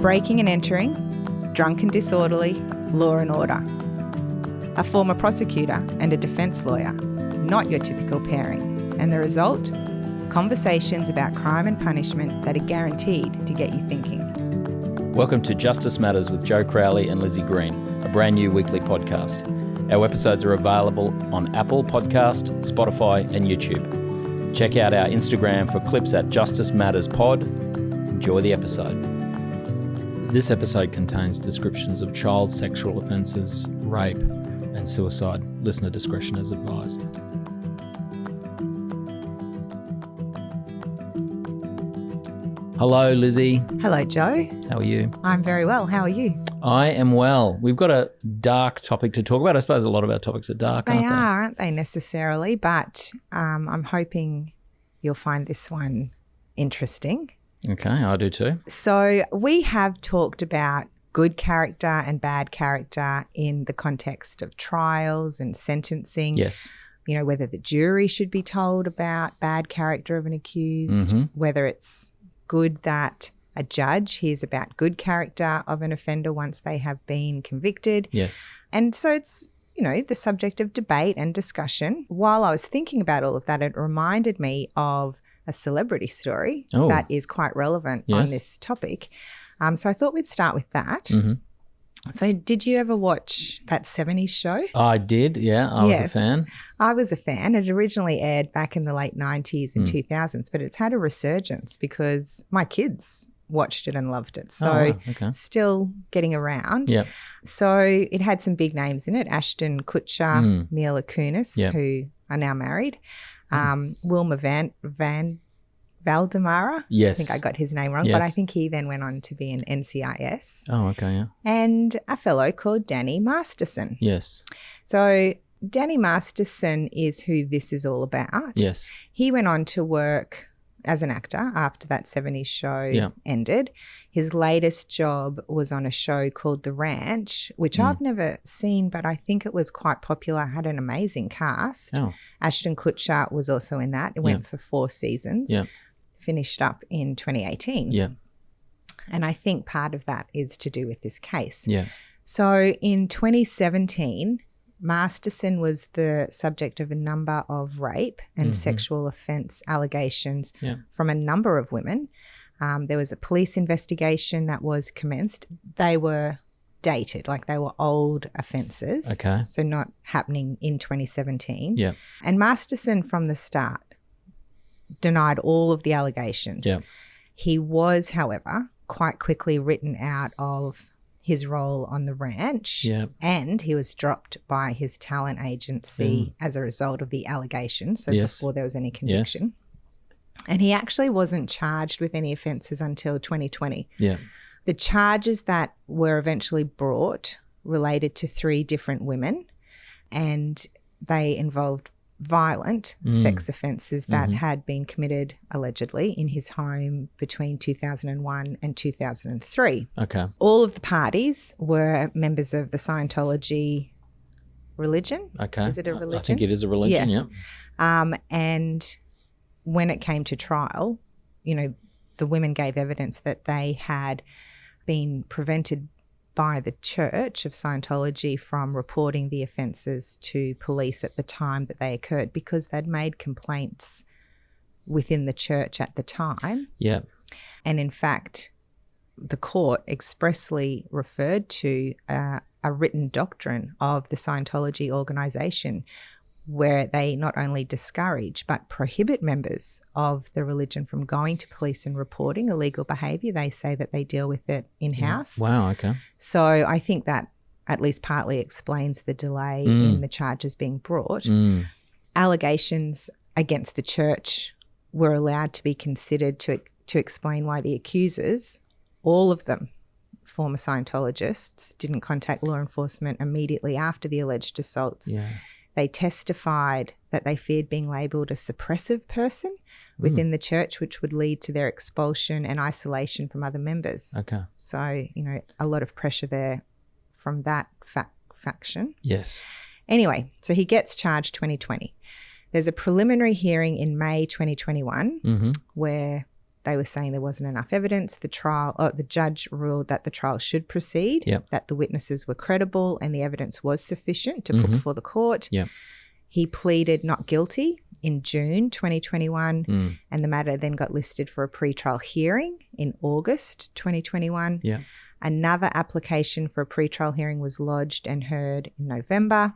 breaking and entering, drunk and disorderly, law and order. A former prosecutor and a defence lawyer, not your typical pairing. And the result? Conversations about crime and punishment that are guaranteed to get you thinking. Welcome to Justice Matters with Joe Crowley and Lizzie Green, a brand new weekly podcast. Our episodes are available on Apple Podcast, Spotify and YouTube. Check out our Instagram for clips at Justice Matters Pod. Enjoy the episode. This episode contains descriptions of child sexual offences, rape and suicide. Listener discretion is advised. Hello, Lizzie. Hello, Joe. How are you? I'm very well. How are you? I am well. We've got a dark topic to talk about. I suppose a lot of our topics are dark, Aren't they necessarily? But I'm hoping you'll find this one interesting. Okay, I do too. So we have talked about good character and bad character in the context of trials and sentencing. Yes. You know, whether the jury should be told about bad character of an accused, whether it's good that a judge hears about good character of an offender once they have been convicted. Yes. And so it's, you know, the subject of debate and discussion. While I was thinking about all of that, it reminded me of a celebrity story that is quite relevant on this topic. So I thought we'd start with that. Mm-hmm. So did you ever watch that 70s show? I did, yeah. I was a fan. I was a fan. It originally aired back in the late 90s and 2000s, but it's had a resurgence because my kids watched it and loved it. So still getting around. Yep. So it had some big names in it. Ashton Kutcher, Mila Kunis, who are now married. Wilmer Van Valdemara. Yes. I think I got his name wrong, but I think he then went on to be an NCIS. Oh, okay, yeah. And a fellow called Danny Masterson. Yes. So Danny Masterson is who this is all about. Yes. He went on to work as an actor after that 70s show ended. His latest job was on a show called The Ranch, which I've never seen, but I think it was quite popular, had an amazing cast. Oh. Ashton Kutcher was also in that. It went for 4 seasons, finished up in 2018. Yeah. And I think part of that is to do with this case. Yeah. So in 2017, Masterson was the subject of a number of rape and sexual offence allegations from a number of women. There was a police investigation that was commenced. They were dated, like they were old offences. Okay. So not happening in 2017. Yeah. And Masterson from the start denied all of the allegations. Yeah. He was, however, quite quickly written out of his role on The Ranch, and he was dropped by his talent agency as a result of the allegations, so before there was any conviction. And he actually wasn't charged with any offences until 2020. Yeah. The charges that were eventually brought related to 3 different women, and they involved violent sex offences that had been committed allegedly in his home between 2001 and 2003. Okay. All of the parties were members of the Scientology religion. Okay. Is it a religion? I think it is a religion, yes. And when it came to trial, you know, the women gave evidence that they had been prevented by the Church of Scientology from reporting the offences to police at the time that they occurred because they'd made complaints within the church at the time. Yeah. And in fact, the court expressly referred to a written doctrine of the Scientology organisation where they not only discourage but prohibit members of the religion from going to police and reporting illegal behaviour. They say that they deal with it in-house. Wow, okay. So I think that at least partly explains the delay in the charges being brought. Allegations against the church were allowed to be considered to explain why the accusers, all of them, former Scientologists, didn't contact law enforcement immediately after the alleged assaults. Yeah. They testified that they feared being labelled a suppressive person within the church, which would lead to their expulsion and isolation from other members. Okay. So, you know, a lot of pressure there from that faction. Yes. Anyway, so he gets charged 2020. There's a preliminary hearing in May 2021 where They were saying there wasn't enough evidence. The judge ruled that the trial should proceed, Yep. that the witnesses were credible and the evidence was sufficient to put before the court. Yep. He pleaded not guilty in June 2021, and the matter then got listed for a pre-trial hearing in August 2021. Yeah. Another application for a pre-trial hearing was lodged and heard in November,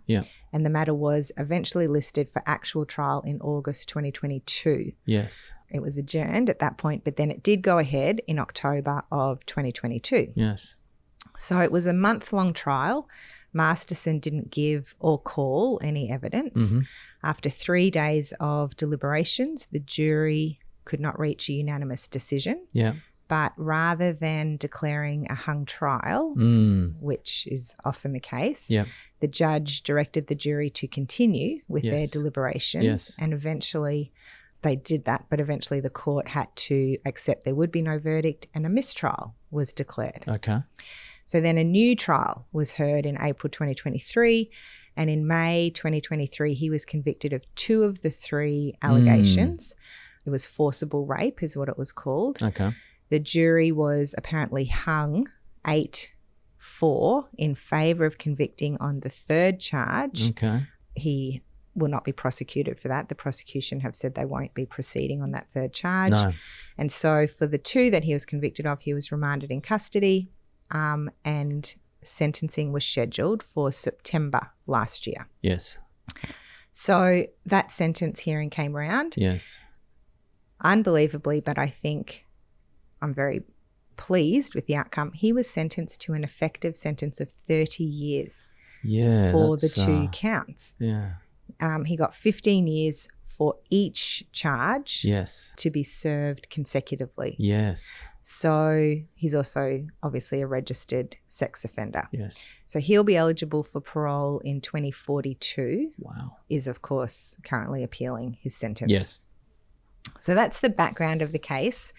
and the matter was eventually listed for actual trial in August 2022. Yes. It was adjourned at that point, but then it did go ahead in October of 2022. Yes. So it was a month-long trial. Masterson didn't give or call any evidence. After 3 days of deliberations, the jury could not reach a unanimous decision. Yeah. But rather than declaring a hung trial, which is often the case, the judge directed the jury to continue with their deliberations. Yes. And eventually they did that, but eventually the court had to accept there would be no verdict and a mistrial was declared. Okay. So then a new trial was heard in April 2023, and in May 2023 he was convicted of 2 of the 3 allegations. It was forcible rape is what it was called. Okay. The jury was apparently hung 8-4 in favour of convicting on the 3rd charge. Okay. He will not be prosecuted for that. The prosecution have said they won't be proceeding on that 3rd charge. No. And so for the 2 that he was convicted of, he was remanded in custody, and sentencing was scheduled for September last year. Yes. So that sentence hearing came around. Yes. Unbelievably, but I think I'm very pleased with the outcome. He was sentenced to an effective sentence of 30 years for the 2 counts. Yeah. He got 15 years for each charge to be served consecutively. Yes. So he's also obviously a registered sex offender. Yes. So he'll be eligible for parole in 2042. Wow. Is, of course, currently appealing his sentence. Yes. So that's the background of the case.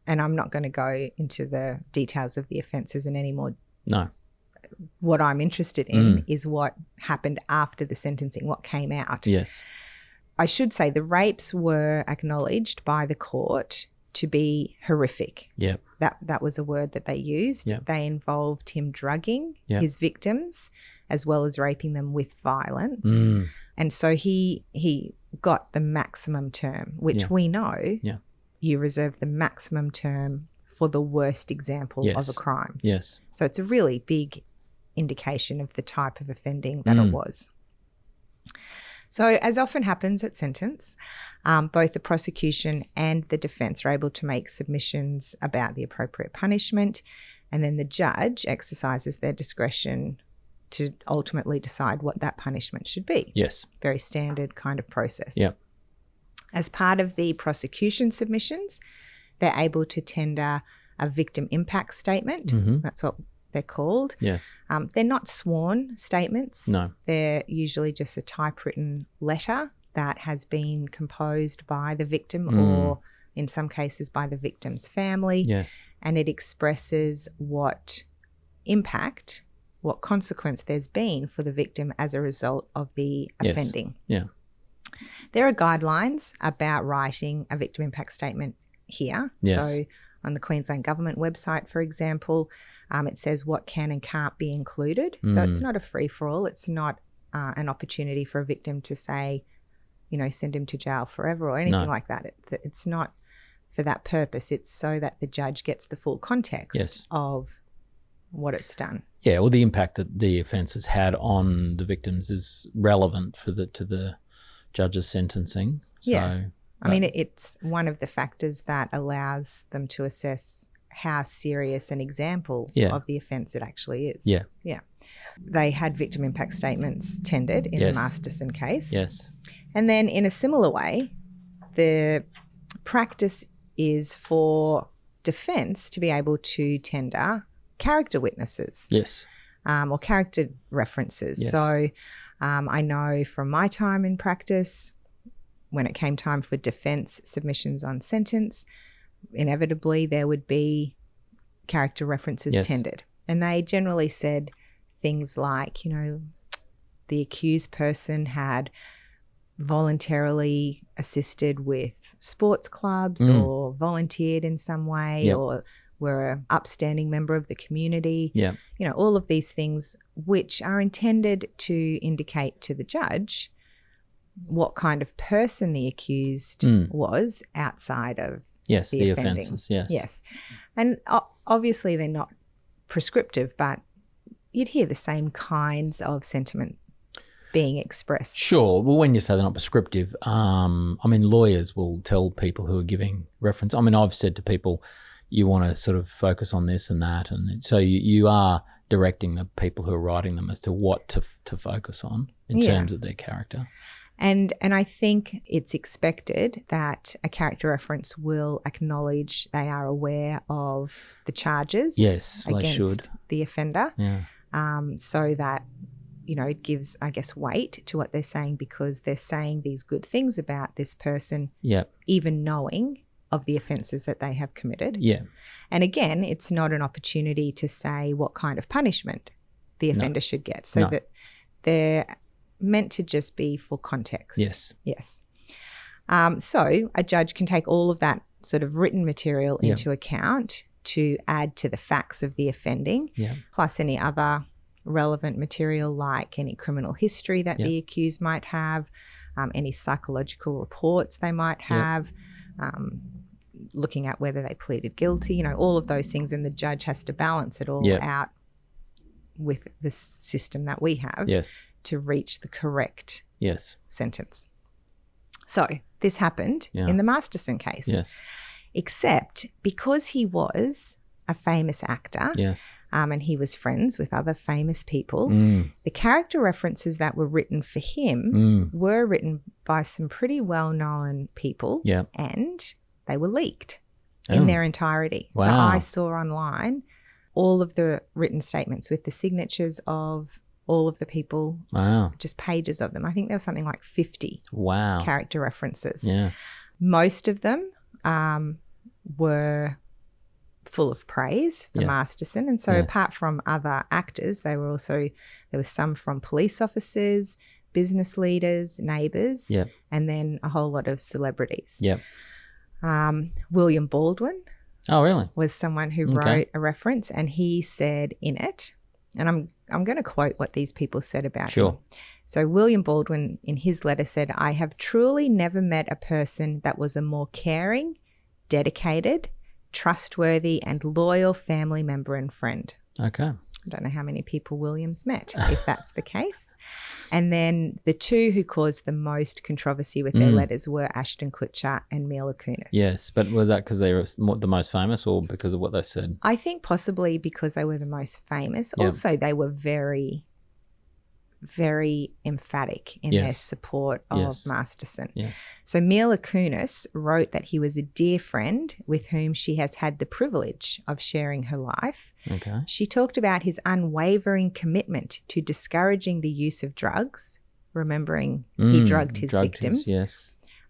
And I'm not going to go into the details of the offences in any more. No. What I'm interested in is what happened after the sentencing, what came out. Yes. I should say the rapes were acknowledged by the court to be horrific. Yep. That was a word that they used. Yep. They involved him drugging his victims as well as raping them with violence. And so he got the maximum term, which we know you reserve the maximum term for the worst example of a crime. Yes. So it's a really big indication of the type of offending that it was. So as often happens at sentence, both the prosecution and the defence are able to make submissions about the appropriate punishment, and then the judge exercises their discretion to ultimately decide what that punishment should be. Yes. Very standard kind of process. Yep. As part of the prosecution submissions, they're able to tender a victim impact statement. That's what they're called. Yes. They're not sworn statements. No. They're usually just a typewritten letter that has been composed by the victim or in some cases by the victim's family. Yes. And it expresses what impact, what consequence there's been for the victim as a result of the offending. Yeah. There are guidelines about writing a victim impact statement here. Yes. So on the Queensland Government website, for example, it says what can and can't be included. So it's not a free-for-all. It's not an opportunity for a victim to say, send him to jail forever or anything like that. It's not for that purpose. It's so that the judge gets the full context of what it's done. Yeah, well, the impact that the offence has had on the victims is relevant to the judge's sentencing. So, I mean, it's one of the factors that allows them to assess how serious an example of the offence it actually is. Yeah. Yeah. They had victim impact statements tendered in the Masterson case. Yes. And then in a similar way, the practice is for defence to be able to tender character witnesses. Yes. Or character references. Yes. So I know from my time in practice, when it came time for defence submissions on sentence, inevitably there would be character references tendered. And they generally said things like, the accused person had voluntarily assisted with sports clubs or volunteered in some way or were an upstanding member of the community. Yeah. You know, all of these things which are intended to indicate to the judge what kind of person the accused was outside of Yes, the the offending. offences, yes. Yes. And obviously they're not prescriptive, but you'd hear the same kinds of sentiment being expressed. Sure. Well, when you say they're not prescriptive, I mean, lawyers will tell people who are giving reference. I mean, I've said to people, you want to sort of focus on this and that. And so you are directing the people who are writing them as to what to focus on in terms of their character. And I think it's expected that a character reference will acknowledge they are aware of the charges against the offender. Yeah. So that, you know, it gives, I guess, weight to what they're saying because they're saying these good things about this person, even knowing of the offences that they have committed. Yeah. And again, it's not an opportunity to say what kind of punishment the offender should get. So that they're meant to just be for context. Yes. Yes. So a judge can take all of that sort of written material into account to add to the facts of the offending, plus any other relevant material like any criminal history that the accused might have, any psychological reports they might have, looking at whether they pleaded guilty, you know, all of those things. And the judge has to balance it all out with the system that we have to reach the correct sentence. So this happened in the Masterson case. Yes. Except because he was a famous actor and he was friends with other famous people, the character references that were written for him were written by some pretty well-known people and they were leaked in their entirety. Wow. So I saw online all of the written statements with the signatures of all of the people, just pages of them. I think there was something like 50 character references. Yeah. Most of them were full of praise for Masterson. And so apart from other actors, there was some from police officers, business leaders, neighbours, and then a whole lot of celebrities. William Baldwin was someone who wrote a reference, and he said in it, and I'm going to quote what these people said about him. So William Baldwin in his letter said, "I have truly never met a person that was a more caring, dedicated, trustworthy and loyal family member and friend." Okay. I don't know how many people Williams met, if that's the case. And then the two who caused the most controversy with their letters were Ashton Kutcher and Mila Kunis. Yes, but was that because they were the most famous or because of what they said? I think possibly because they were the most famous. Also, they were very, very emphatic in their support of Masterson. Yes. So Mila Kunis wrote that he was a dear friend with whom she has had the privilege of sharing her life. Okay. She talked about his unwavering commitment to discouraging the use of drugs, remembering he drugged his victims,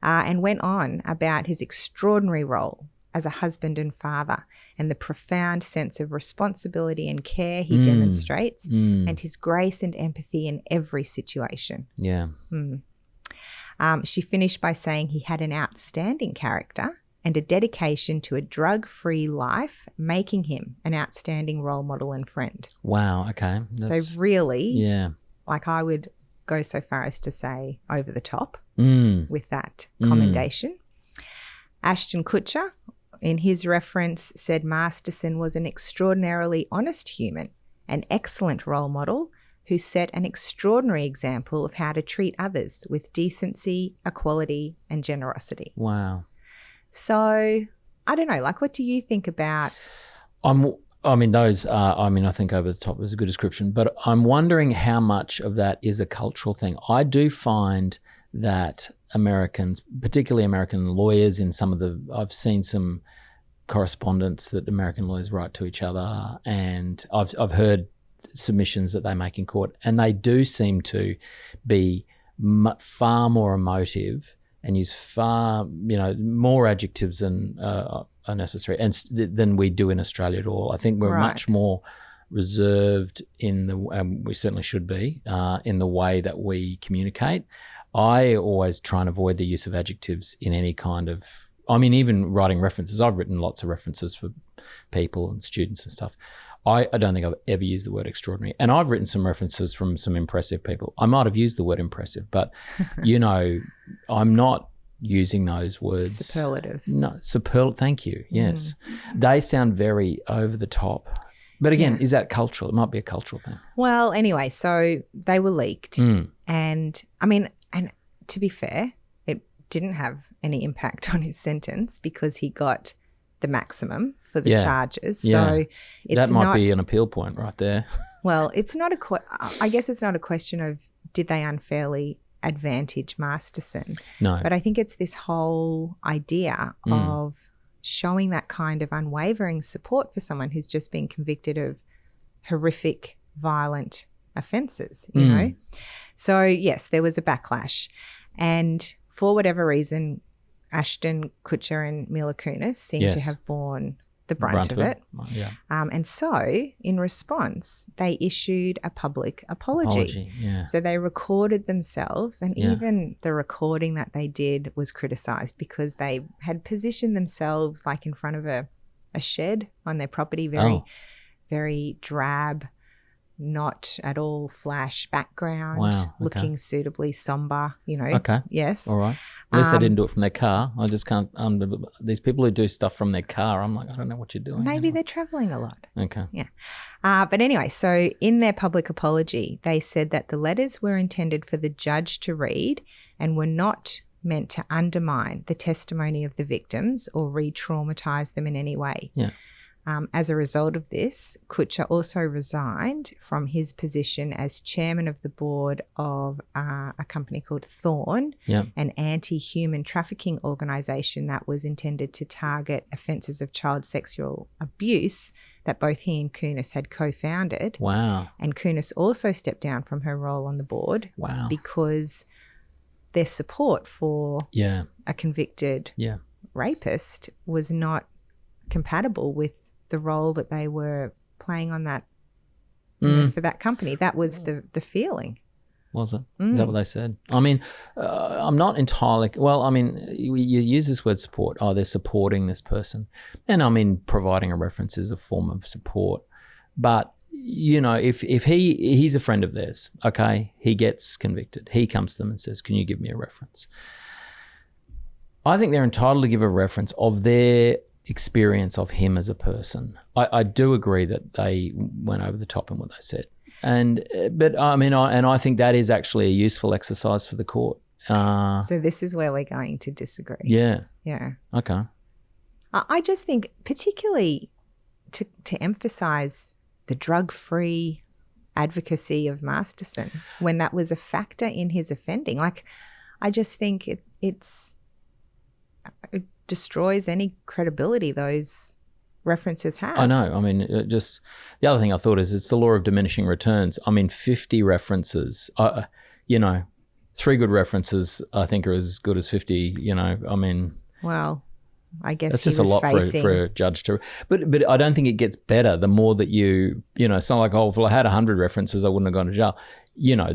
and went on about his extraordinary role as a husband and father and the profound sense of responsibility and care he demonstrates and his grace and empathy in every situation. Yeah. She finished by saying he had an outstanding character and a dedication to a drug-free life, making him an outstanding role model and friend. Wow, okay. So really, like I would go so far as to say over the top with that commendation. Ashton Kutcher, in his reference, said Masterson was an extraordinarily honest human, an excellent role model who set an extraordinary example of how to treat others with decency, equality, and generosity. Wow. So, I don't know, like what do you think about? I think over the top is a good description, but I'm wondering how much of that is a cultural thing. I do find that Americans, particularly American lawyers I've seen some correspondence that American lawyers write to each other, and I've heard submissions that they make in court, and they do seem to be far more emotive and use far, more adjectives than are necessary than we do in Australia at all. I think we're much more reserved we certainly should be, in the way that we communicate. I always try and avoid the use of adjectives in any kind of, even writing references. I've written lots of references for people and students and stuff. I don't think I've ever used the word extraordinary. And I've written some references from some impressive people. I might have used the word impressive, but, I'm not using those words. Superlatives. No, thank you. Yes. They sound very over the top. But again, is that cultural? It might be a cultural thing. Well, anyway, so they were leaked. And and to be fair, it didn't have any impact on his sentence because he got the maximum for the charges. So that might be an appeal point right there. Well, it's not I guess it's not a question of did they unfairly advantage Masterson. No. But I think it's this whole idea of showing that kind of unwavering support for someone who's just been convicted of horrific, violent offences, you know? So, yes, there was a backlash. And for whatever reason, Ashton Kutcher and Mila Kunis seem to have borne the brunt of it. Yeah. And so, in response, they issued a public apology. Yeah. So they recorded themselves, and even the recording that they did was criticised because they had positioned themselves like in front of a shed on their property, very drab, not at all flash background, looking suitably somber, Okay. Yes. All right. At least they didn't do it from their car. I just can't. These people who do stuff from their car, I'm like, I don't know what you're doing. Maybe they're travelling a lot. Okay. Yeah. But anyway, so in their public apology, they said that the letters were intended for the judge to read and were not meant to undermine the testimony of the victims or re-traumatise them in any way. Yeah. As a result of this, Kutcher also resigned from his position as chairman of the board of a company called Thorn, an anti-human trafficking organisation that was intended to target offences of child sexual abuse that both he and Kunis had co-founded. Wow. And Kunis also stepped down from her role on the board because their support for a convicted rapist was not compatible with the role that they were playing on that for that company. That was the feeling. Was it? Is that what they said? I'm not entirely... Well, you use this word support. Oh, they're supporting this person. And providing a reference is a form of support. But, if he's a friend of theirs, okay, he gets convicted. He comes to them and says, can you give me a reference? I think they're entitled to give a reference of their experience of him as a person. I do agree that they went over the top in what they said. But I think that is actually a useful exercise for the court. So this is where we're going to disagree. Yeah. Yeah. Okay. I just think particularly to emphasise the drug-free advocacy of Masterson when that was a factor in his offending. Like, I just think it destroys any credibility those references have. I know. Just the other thing I thought is it's the law of diminishing returns. 50 references, 3 good references I think are as good as 50, Well, I guess that's just a lot for a judge to... But I don't think it gets better the more that it's not like, oh, well, I had 100 references, I wouldn't have gone to jail.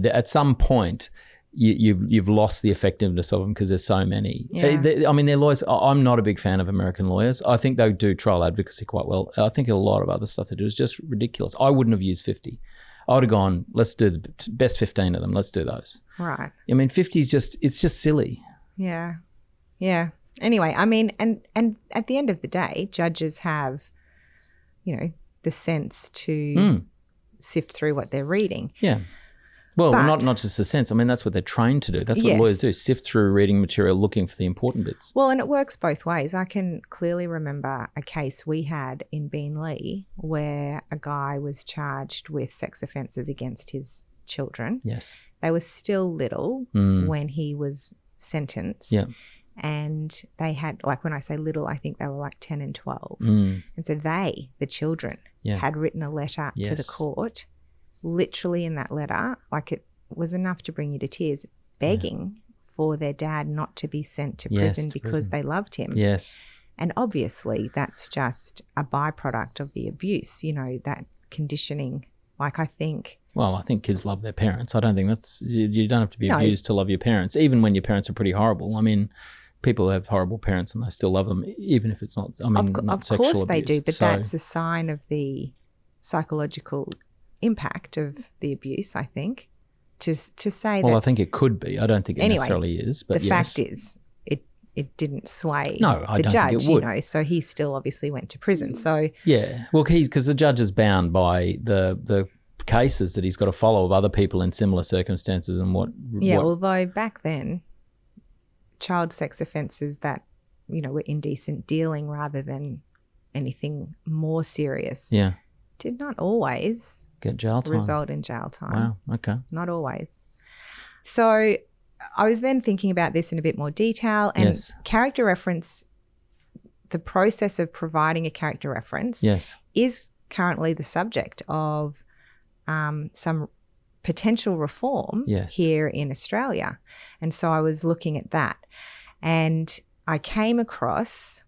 At some point... You've lost the effectiveness of them because there's so many. Yeah. They're lawyers. I'm not a big fan of American lawyers. I think they do trial advocacy quite well. I think a lot of other stuff they do is just ridiculous. I wouldn't have used 50. I would have gone, let's do the best 15 of them. Let's do those. Right. 50 is it's just silly. Yeah. Yeah. Anyway, and at the end of the day, judges have, the sense to sift through what they're reading. Yeah. Well, not just a sense. That's what they're trained to do. That's what lawyers do, sift through reading material looking for the important bits. Well, and it works both ways. I can clearly remember a case we had in Beenleigh where a guy was charged with sex offences against his children. Yes. They were still little when he was sentenced. Yeah. And they had, when I say little, I think they were 10 and 12. And so the children, had written a letter to the court. Literally in that letter, it was enough to bring you to tears, begging for their dad not to be sent to prison because they loved him. Yes. And obviously that's just a byproduct of the abuse, that conditioning. I think Well, I think kids love their parents. I don't think you don't have to be No. abused to love your parents, even when your parents are pretty horrible. I mean, people have horrible parents and they still love them, even if it's not, not Of sexual course they abuse. do, but So, that's a sign of the psychological impact of the abuse, I think. To say well, I that think it could be. I don't think it Anyway, necessarily is, but the yes. fact is it didn't sway No, I the don't judge, think it would. you know, so he still obviously went to prison. So Yeah, well, because the judge is bound by the cases that he's got to follow of other people in similar circumstances and what. yeah, although back then child sex offences that, you know, were indecent dealing rather than anything more serious Yeah, did not always get jail time. result in jail time. Wow. Okay. Not always. So I was then thinking about this in a bit more detail, and Yes. character reference, the process of providing a character reference Yes. is currently the subject of some potential reform Yes. here in Australia. And so I was looking at that, and I came across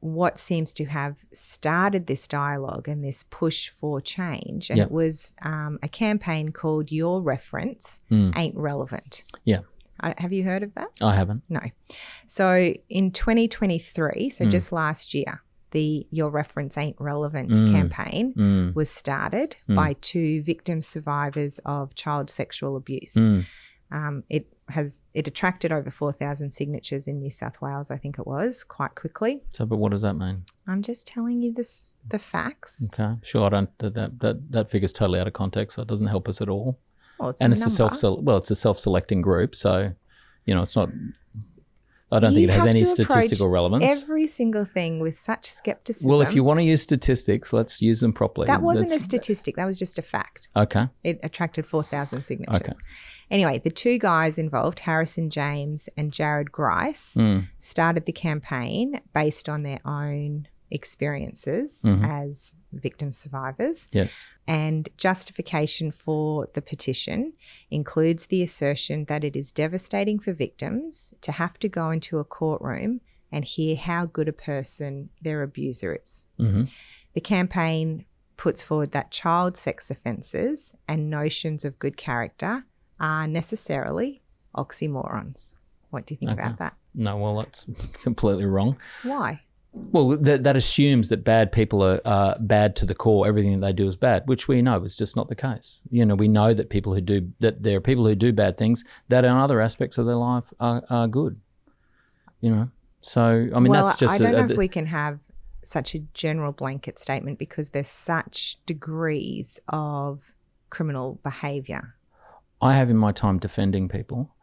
what seems to have started this dialogue and this push for change. And Yep. it was a campaign called Your Reference Ain't Relevant. Yeah. Have you heard of that? I haven't. No. So in 2023, so just last year, the Your Reference Ain't Relevant campaign was started by two victim survivors of child sexual abuse. It attracted over 4,000 signatures in New South Wales, I think it was, quite quickly. So, but what does that mean? I'm just telling you the facts. Okay. Sure. I don't. That figure's totally out of context. So it doesn't help us at all. Well, it's And a it's number. it's a self-selecting group. So, you know, it's not. I don't think You it has have any to approach statistical relevance. every single thing with such skepticism. Well, if you want to use statistics, let's use them properly. that wasn't a That's- statistic, that was just a fact. Okay. It attracted 4,000 signatures. Okay. Anyway, the two guys involved, Harrison James and Jared Grice, started the campaign based on their own experiences as victim survivors. Yes. And justification for the petition includes the assertion that it is devastating for victims to have to go into a courtroom and hear how good a person their abuser is. The campaign puts forward that child sex offences and notions of good character are necessarily oxymorons. What do you think about that? No. Well, that's completely wrong. Why? Well, that assumes that bad people are bad to the core. Everything that they do is bad, which we know is just not the case. You know, we know that there are people who do bad things that in other aspects of their life are good. You know, so I mean, well, that's just. I don't know if we can have such a general blanket statement because there's such degrees of criminal behaviour. I have in my time defending people.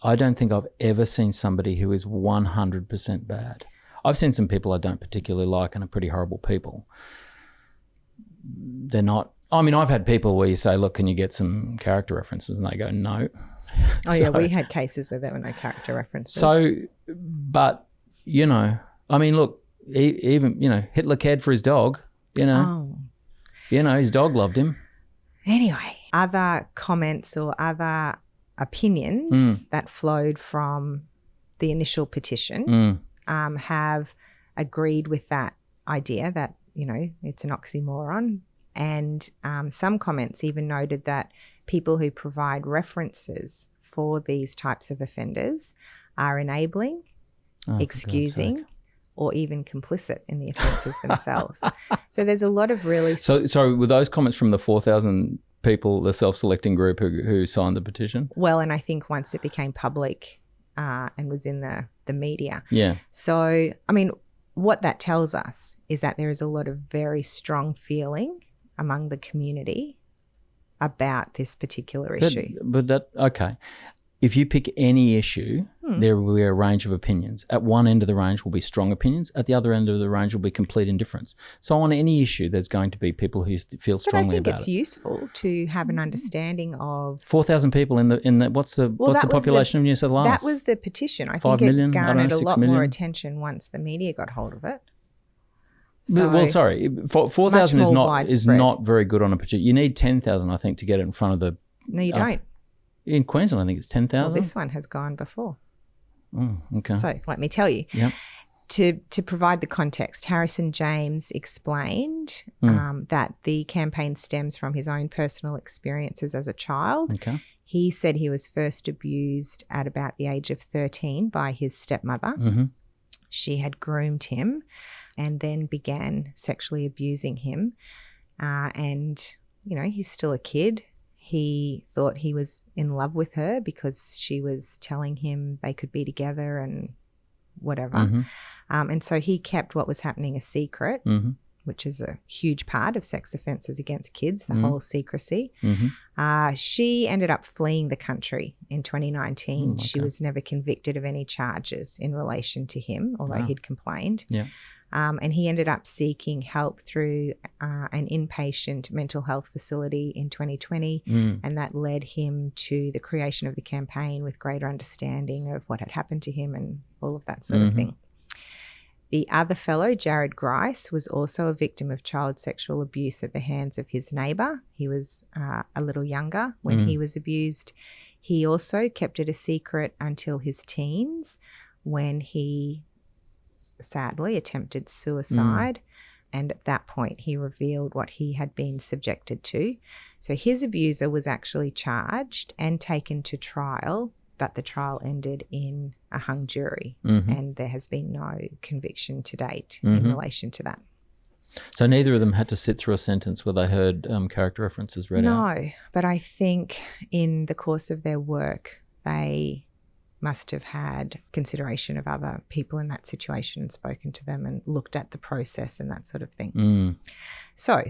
I don't think I've ever seen somebody who is 100% bad. I've seen some people I don't particularly like and are pretty horrible people. They're not. I mean, I've had people where you say, look, can you get some character references? And they go, no. Oh, yeah, we had cases where there were no character references. So, but, you know, I mean, look, even, you know, Hitler cared for his dog, you know. Oh. You know, his dog loved him. Anyway, other comments or other opinions that flowed from the initial petition have agreed with that idea that, you know, it's an oxymoron. And some comments even noted that people who provide references for these types of offenders are enabling, excusing, or even complicit in the offences themselves. So there's a lot of really... So, sorry, were those comments from the 4,000 people, the self-selecting group who signed the petition? Well, and I think once it became public and was in the media. Yeah. So, I mean, what that tells us is that there is a lot of very strong feeling among the community about this particular issue. Okay. If you pick any issue, there will be a range of opinions. At one end of the range will be strong opinions. At the other end of the range will be complete indifference. So on any issue, there's going to be people who feel strongly about it. But I think it's useful to have an understanding of 4,000 people in the what's the population of New South Wales? That was the petition. I 5 think million? it I don't garnered know, a 6 lot million? more attention once the media got hold of it. So, well, sorry, 4,000 is more not widespread. very good on a petition. You need 10,000, I think, to get it in front of the. no, you don't. In Queensland, I think it's 10,000. Well, this one has gone before. Oh, okay. So let me tell you. Yep. To provide the context, Harrison James explained that the campaign stems from his own personal experiences as a child. Okay. He said he was first abused at about the age of 13 by his stepmother. Mm-hmm. She had groomed him and then began sexually abusing him. And, you know, he's still a kid. He thought he was in love with her because she was telling him they could be together and whatever. Mm-hmm. And so he kept what was happening a secret, Mm-hmm. which is a huge part of sex offences against kids, the whole secrecy. Mm-hmm. She ended up fleeing the country in 2019. Okay. She was never convicted of any charges in relation to him, although he'd complained. Yeah. And he ended up seeking help through an inpatient mental health facility in 2020, and that led him to the creation of the campaign with greater understanding of what had happened to him and all of that sort of thing. The other fellow, Jared Grice, was also a victim of child sexual abuse at the hands of his neighbour. He was a little younger when he was abused. He also kept it a secret until his teens, when he sadly attempted suicide. And at that point, he revealed what he had been subjected to. So his abuser was actually charged and taken to trial, but the trial ended in a hung jury, and there has been no conviction to date in relation to that. So neither of them had to sit through a sentence where they heard character references read out? No, but I think in the course of their work, they must have had consideration of other people in that situation and spoken to them and looked at the process and that sort of thing. So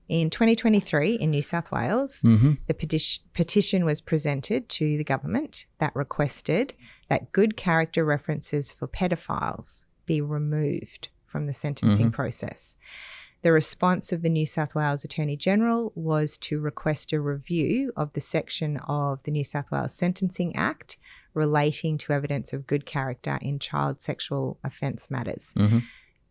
in 2023 in New South Wales, the petition was presented to the government that requested that good character references for pedophiles be removed from the sentencing process. The response of the New South Wales Attorney General was to request a review of the section of the New South Wales Sentencing Act relating to evidence of good character in child sexual offence matters.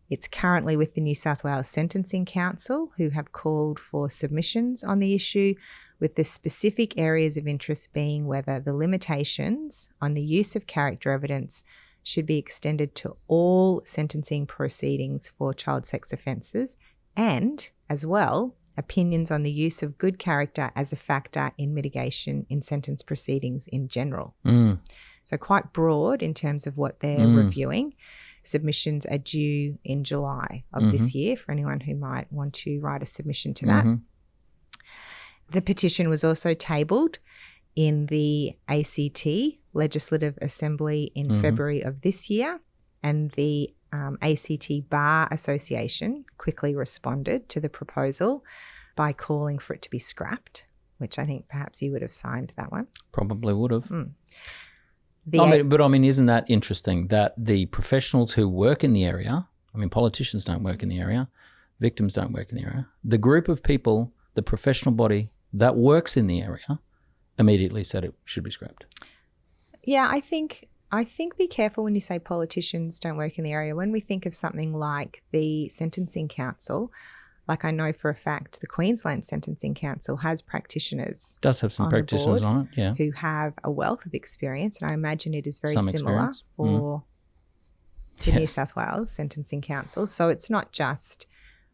It's currently with the New South Wales Sentencing Council, who have called for submissions on the issue, with the specific areas of interest being whether the limitations on the use of character evidence should be extended to all sentencing proceedings for child sex offences, and, as well, opinions on the use of good character as a factor in mitigation in sentence proceedings in general. So quite broad in terms of what they're reviewing. Submissions are due in July of this year for anyone who might want to write a submission to that. The petition was also tabled in the ACT Legislative Assembly in February of this year, and the ACT Bar Association quickly responded to the proposal by calling for it to be scrapped, which I think perhaps you would have signed that one. Probably would have. Isn't that interesting that the professionals who work in the area, politicians don't work in the area, victims don't work in the area, the group of people, the professional body that works in the area immediately said it should be scrapped? Yeah, I think be careful when you say politicians don't work in the area. When we think of something like the Sentencing Council, like I know for a fact the Queensland Sentencing Council has practitioners. Does have some practitioners on it, yeah. Who have a wealth of experience, and I imagine it is very Some similar experience. for the New South Wales Sentencing Council. So it's not just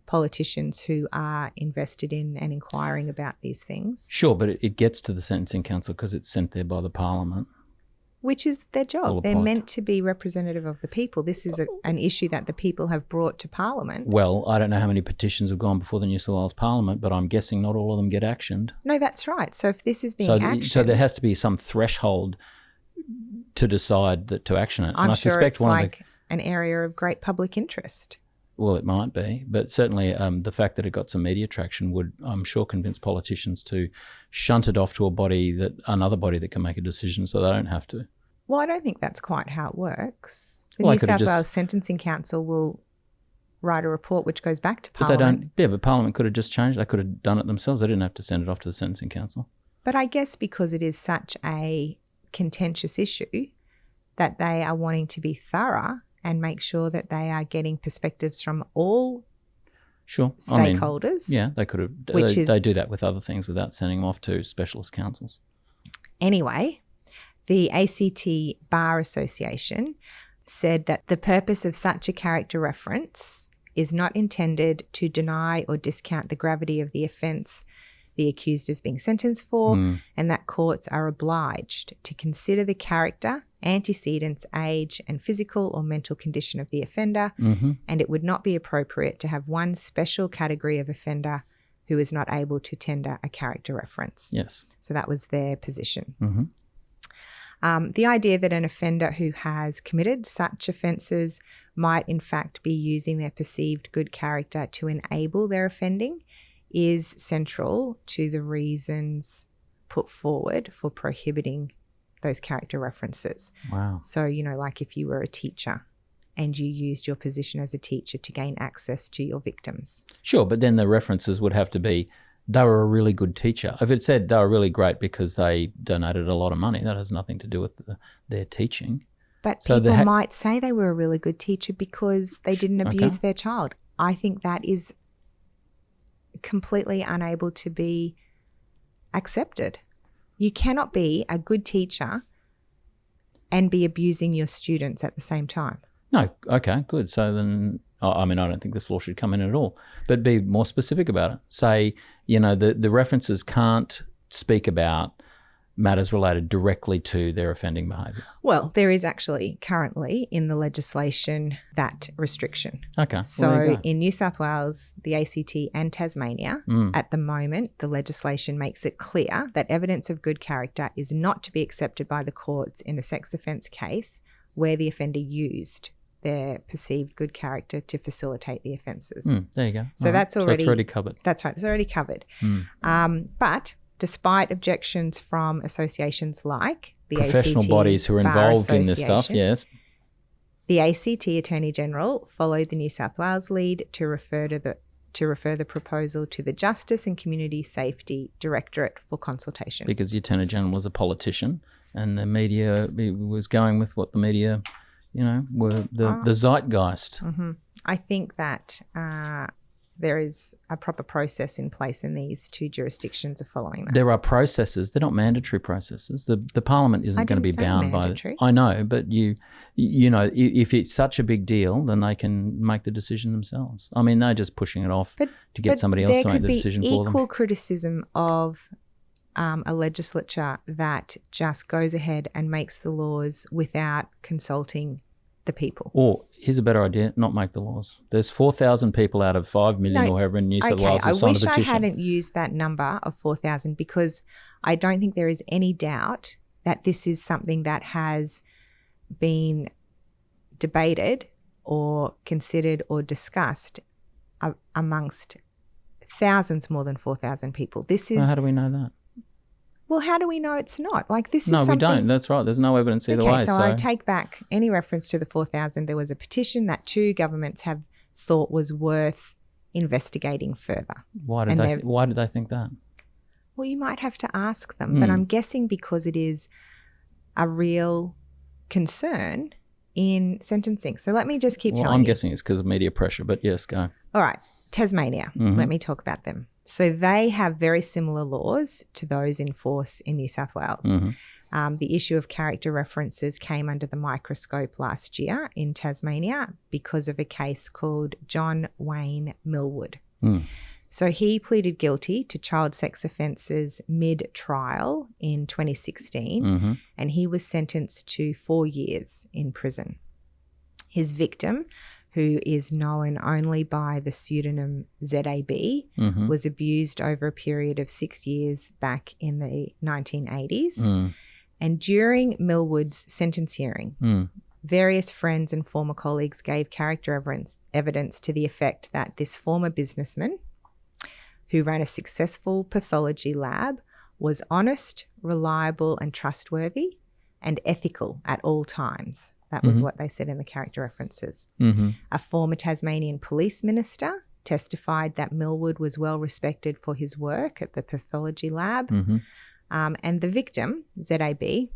politicians who are invested in and inquiring about these things. Sure, but it gets to the Sentencing Council because it's sent there by the Parliament. Which is their job. They're meant to be representative of the people. This is an issue that the people have brought to Parliament. Well, I don't know how many petitions have gone before the New South Wales Parliament, but I'm guessing not all of them get actioned. No, that's right. So if this is being actioned... So there has to be some threshold to decide that to action it. I'm sure it's like an area of great public interest. Well, it might be, but certainly the fact that it got some media traction would, I'm sure, convince politicians to shunt it off to another body that can make a decision so they don't have to. Well, I don't think that's quite how it works. The New South Wales Sentencing Council will write a report which goes back to Parliament. But they don't. Yeah, but Parliament could have just changed. They could have done it themselves. They didn't have to send it off to the Sentencing Council. But I guess because it is such a contentious issue that they are wanting to be thorough and make sure that they are getting perspectives from all stakeholders. They could have. They do that with other things without sending them off to specialist councils. Anyway, the ACT Bar Association said that the purpose of such a character reference is not intended to deny or discount the gravity of the offence the accused is being sentenced for, and that courts are obliged to consider the character, antecedents, age, and physical or mental condition of the offender, and it would not be appropriate to have one special category of offender who is not able to tender a character reference. Yes. So that was their position. The idea that an offender who has committed such offences might in fact be using their perceived good character to enable their offending is central to the reasons put forward for prohibiting those character references. Wow. So, like if you were a teacher and you used your position as a teacher to gain access to your victims. Sure, but then the references would have to be, they were a really good teacher. If it said they were really great because they donated a lot of money, that has nothing to do with their teaching. But So people might say they were a really good teacher because they didn't abuse their child. I think that is completely unable to be accepted. You cannot be a good teacher and be abusing your students at the same time. No, okay, good. So then, I don't think this law should come in at all, but be more specific about it. Say, the references can't speak about matters related directly to their offending behaviour. Well, there is actually currently in the legislation that restriction. Okay. So in New South Wales, the ACT and Tasmania, at the moment, the legislation makes it clear that evidence of good character is not to be accepted by the courts in a sex offence case where the offender used their perceived good character to facilitate the offences. There you go. So that's already covered. That's right. It's already covered. But despite objections from associations like the Professional ACT bodies who are Bar involved in this stuff, Association, yes. the ACT Attorney General followed the New South Wales lead to refer the proposal to the Justice and Community Safety Directorate for consultation. Because the Attorney General was a politician and the media was going with what the media, were the zeitgeist. I think that there is a proper process in place and these two jurisdictions are following that. There are processes. They're not mandatory processes. The Parliament isn't going to be bound mandatory. by. I know, but if it's such a big deal, then they can make the decision themselves. They're just pushing it off to get somebody else to make the decision for them. There could be equal criticism of a legislature that just goes ahead and makes the laws without consulting the people. Or here's a better idea, not make the laws. There's 4,000 people out of 5 million or however in New South Wales who signed a petition. I wish I hadn't used that number of 4,000 because I don't think there is any doubt that this is something that has been debated or considered or discussed amongst thousands more than 4,000 people. This is. Well, how do we know that? Well, how do we know it's not? This is no, something... we don't. That's right. There's no evidence either way. So I take back any reference to the 4,000. There was a petition that two governments have thought was worth investigating further. Why did they think that? Well, you might have to ask them, but I'm guessing because it is a real concern in sentencing. So let me just keep telling you. I'm guessing it's because of media pressure, but yes, go. All right. Tasmania. Let me talk about them. So they have very similar laws to those in force in New South Wales. The issue of character references came under the microscope last year in Tasmania because of a case called John Wayne Millwood. So he pleaded guilty to child sex offences mid-trial in 2016 and he was sentenced to 4 years in prison. His victim, who is known only by the pseudonym ZAB, was abused over a period of 6 years back in the 1980s. And during Millwood's sentence hearing, various friends and former colleagues gave character evidence to the effect that this former businessman, who ran a successful pathology lab, was honest, reliable and trustworthy and ethical at all times. That was what they said in the character references. A former Tasmanian police minister testified that Millwood was well respected for his work at the pathology lab. And the victim, ZAB,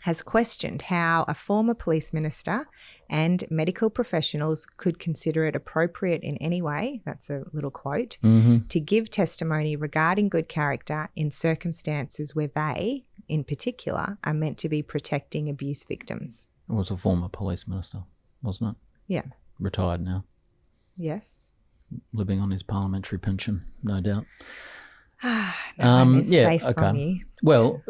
has questioned how a former police minister and medical professionals could consider it appropriate in any way, that's a little quote, to give testimony regarding good character in circumstances where they, in particular, are meant to be protecting abuse victims. Was a former police minister, wasn't it? Yeah. Retired now. Yes. Living on his parliamentary pension, no doubt. No one is safe from you. Well,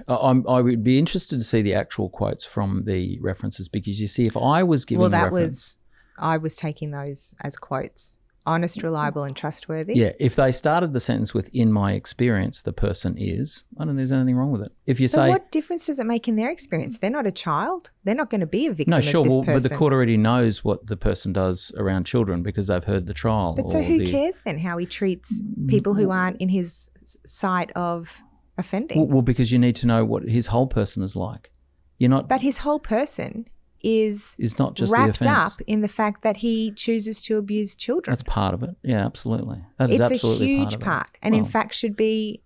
I would be interested to see the actual quotes from the references, because you see, if I was giving I was taking those as quotes. Honest, reliable and trustworthy. Yeah, if they started the sentence with "in my experience, the person is," I don't think there's anything wrong with it. If you say, what difference does it make in their experience? They're not a child. They're not going to be a victim of this person. But the court already knows what the person does around children because they've heard the trial. But so who cares then how he treats people who aren't in his sight of offending? Well, because you need to know what his whole person is like. You're not. But his whole person is not just wrapped the up in the fact that he chooses to abuse children. That's part of it. Yeah, absolutely. That is it's absolutely a huge part, and in fact should be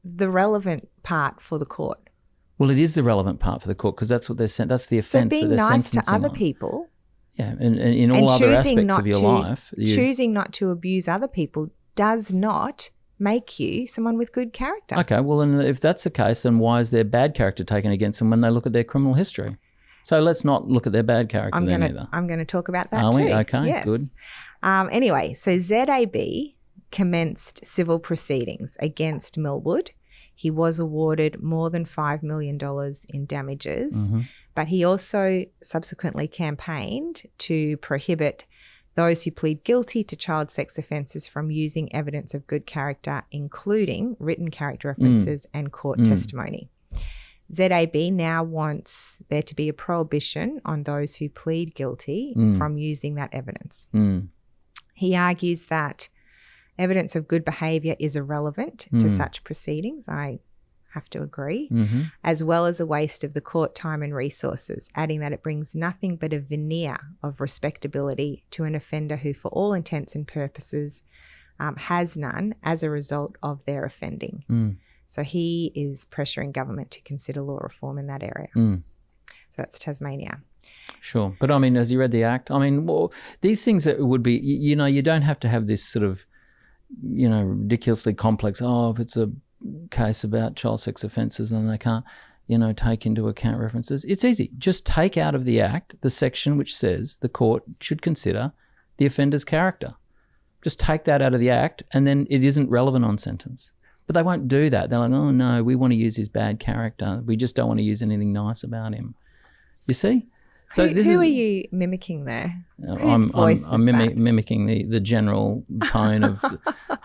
the relevant part for the court. Well, it is the relevant part for the court because that's what they're sent. That's the offence. So being nice to other people. Yeah, and in all other aspects of your life, choosing not to abuse other people does not make you someone with good character. Okay, well, and if that's the case, then why is their bad character taken against them when they look at their criminal history? So let's not look at their bad character either. I'm going to talk about that Are too. we? Okay, yes. Good. Anyway, so ZAB commenced civil proceedings against Millwood. He was awarded more than $5 million in damages, but he also subsequently campaigned to prohibit those who plead guilty to child sex offences from using evidence of good character, including written character references and court testimony. ZAB now wants there to be a prohibition on those who plead guilty from using that evidence. He argues that evidence of good behaviour is irrelevant to such proceedings. I have to agree, as well as a waste of the court time and resources, adding that it brings nothing but a veneer of respectability to an offender who, for all intents and purposes, has none as a result of their offending. So he is pressuring government to consider law reform in that area. So that's Tasmania. Sure. But I mean, as you read the Act, I mean, well, these things that would be, you know, you don't have to have this sort of, you know, ridiculously complex, if it's a case about child sex offences then they can't, you know, take into account references. It's easy. Just take out of the Act the section which says the court should consider the offender's character. Just take that out of the Act and then it isn't relevant on sentence. But they won't do that. They're like, oh, no, we want to use his bad character. We just don't want to use anything nice about him. You see? So who are you mimicking there? Whose voice I'm is mimicking the general tone of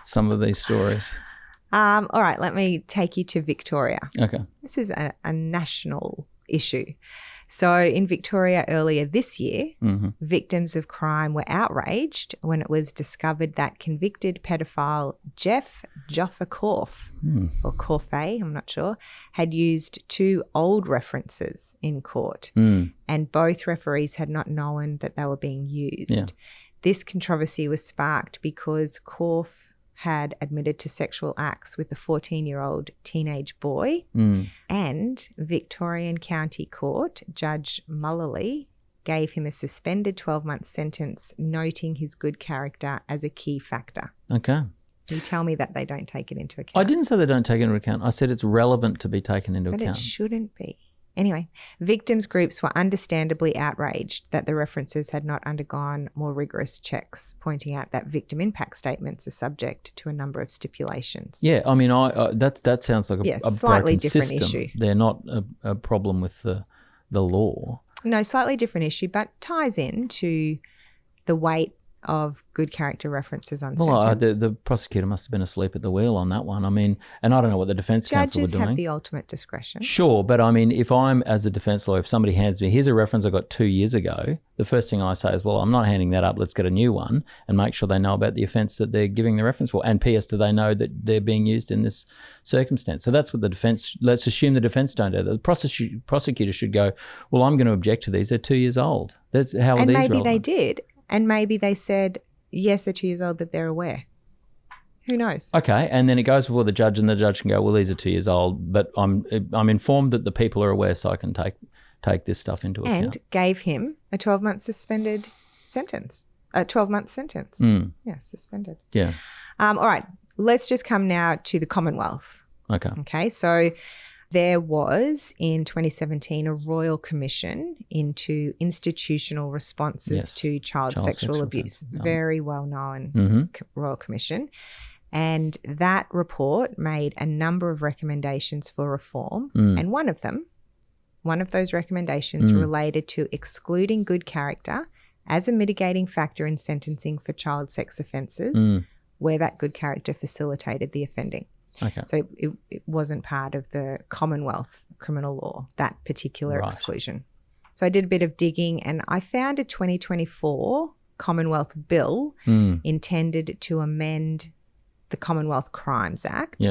some of these stories. All right, let me take you to Victoria. Okay. This is a national issue. So in Victoria earlier this year, victims of crime were outraged when it was discovered that convicted pedophile Jeff Joffa Korf, or Korfe, I'm not sure, had used 2 old references in court, and both referees had not known that they were being used. Yeah. This controversy was sparked because Korf had admitted to sexual acts with a 14-year-old teenage boy, and Victorian County Court Judge Mullally gave him a suspended 12-month sentence, noting his good character as a key factor. Okay. You tell me that they don't take it into account. I didn't say they don't take it into account. I said it's relevant to be taken into account. But it shouldn't be. Anyway, victims' groups were understandably outraged that the references had not undergone more rigorous checks, pointing out that victim impact statements are subject to a number of stipulations. Yeah, I mean, that sounds like a slightly broken different system. issue. They're not a problem with the law. No, slightly different issue, but ties in to the weight of good character references on sentence. The prosecutor must have been asleep at the wheel on that one. I mean, and I don't know what the defence counsel were doing. Judges have the ultimate discretion. Sure, but I mean, if I'm, as a defence lawyer, if somebody hands me, here's a reference I got 2 years ago, the first thing I say is, well, I'm not handing that up. Let's get a new one and make sure they know about the offence that they're giving the reference for. And P.S., do they know that they're being used in this circumstance? So that's what the defence, let's assume the defence don't do that. The prosecutor should go, well, I'm going to object to these. They're 2 years old. That's how are these relevant? And maybe they did. And maybe they said, yes, they're 2 years old, but they're aware. Who knows? Okay, and then it goes before the judge, and the judge can go, well, these are 2 years old, but I'm informed that the people are aware, so I can take this stuff into account. And gave him a 12-month suspended sentence, a 12-month sentence. Yeah, suspended. Yeah. All right, let's just come now to the Commonwealth. Okay. Okay, so There was, in 2017, a royal commission into institutional responses to child sexual abuse. Very well-known royal commission. And that report made a number of recommendations for reform. And one of those recommendations related to excluding good character as a mitigating factor in sentencing for child sex offences where that good character facilitated the offending. Okay. So it wasn't part of the Commonwealth criminal law, that particular exclusion. So I did a bit of digging and I found a 2024 Commonwealth bill intended to amend the Commonwealth Crimes Act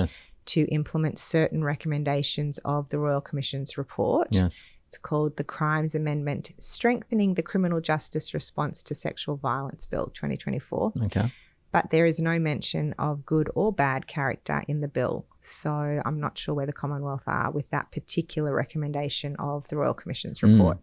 to implement certain recommendations of the Royal Commission's report. Yes. It's called the Crimes Amendment Strengthening the Criminal Justice Response to Sexual Violence Bill 2024. Okay. But there is no mention of good or bad character in the bill. So I'm not sure where the Commonwealth are with that particular recommendation of the Royal Commission's report.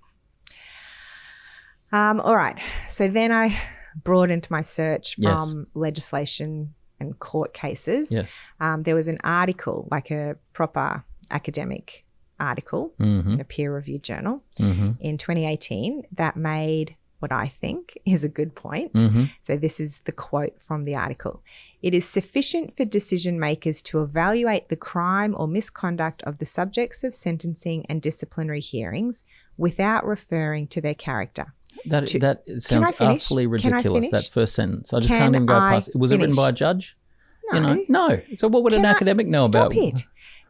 All right. So then I broadened my search from legislation and court cases. Yes. There was an article, like a proper academic article in a peer-reviewed journal in 2018 that made what I think is a good point. So this is the quote from the article. It is sufficient for decision makers to evaluate the crime or misconduct of the subjects of sentencing and disciplinary hearings without referring to their character. That sounds utterly ridiculous, that first sentence. I just can't even go past it. Was it written by a judge? No. No. So what would an academic know about? Stop it.